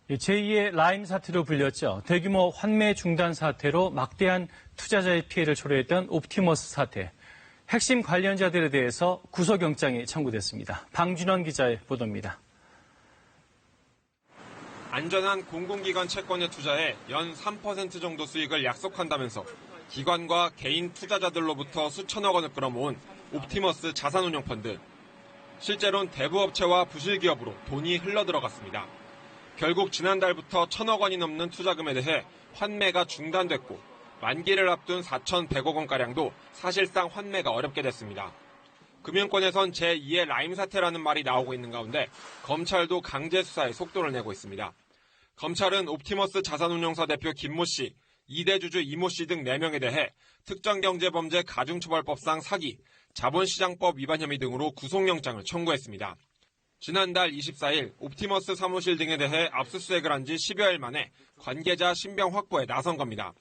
제2의 라임 사태로 불렸죠. 대규모 환매 중단 사태로 막대한 투자자의 피해를 초래했던 옵티머스 사태. 핵심 관련자들에 대해서 구속영장이 청구됐습니다. 방준원 기자의 보도입니다. 안전한 공공기관 채권에 투자해 연 3% 정도 수익을 약속한다면서 기관과 개인 투자자들로부터 수천억 원을 끌어모은 옵티머스 자산운용펀드. 실제로는 대부업체와 부실기업으로 돈이 흘러들어갔습니다. 결국 지난달부터 1,000억 원이 넘는 투자금에 대해 환매가 중단됐고 만기를 앞둔 4,100억 원가량도 사실상 환매가 어렵게 됐습니다. 금융권에선 제2의 라임 사태라는 말이 나오고 있는 가운데 검찰도 강제 수사에 속도를 내고 있습니다. 검찰은 옵티머스 자산운용사 대표 김모 씨, 2대 주주 이모 씨 등 4명에 대해 특정경제범죄 가중처벌법상 사기, 자본시장법 위반 혐의 등으로 구속영장을 청구했습니다. 지난달 24일 옵티머스 사무실 등에 대해 압수수색을 한 지 10여일 만에 관계자 신병 확보에 나선 겁니다.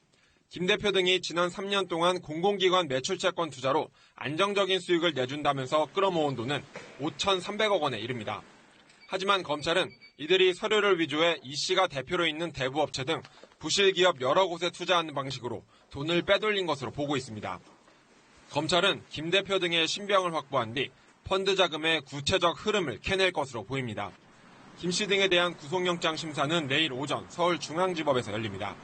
김 대표 등이 지난 3년 동안 공공기관 매출채권 투자로 안정적인 수익을 내준다면서 끌어모은 돈은 5,300억 원에 이릅니다. 하지만 검찰은 이들이 서류를 위조해 이 씨가 대표로 있는 대부업체 등 부실기업 여러 곳에 투자하는 방식으로 돈을 빼돌린 것으로 보고 있습니다. 검찰은 김 대표 등의 신병을 확보한 뒤 펀드 자금의 구체적 흐름을 캐낼 것으로 보입니다. 김 씨 등에 대한 구속영장 심사는 내일 오전 서울중앙지법에서 열립니다.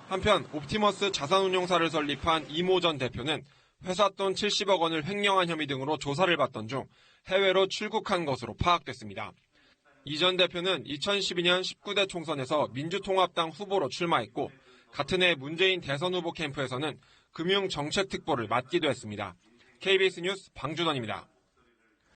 한편 옵티머스 자산운용사를 설립한 이모 전 대표는 회사 돈 70억 원을 횡령한 혐의 등으로 조사를 받던 중 해외로 출국한 것으로 파악됐습니다. 이 전 대표는 2012년 19대 총선에서 민주통합당 후보로 출마했고 같은 해 문재인 대선 후보 캠프에서는 금융정책특보를 맡기도 했습니다. KBS 뉴스 방준원입니다.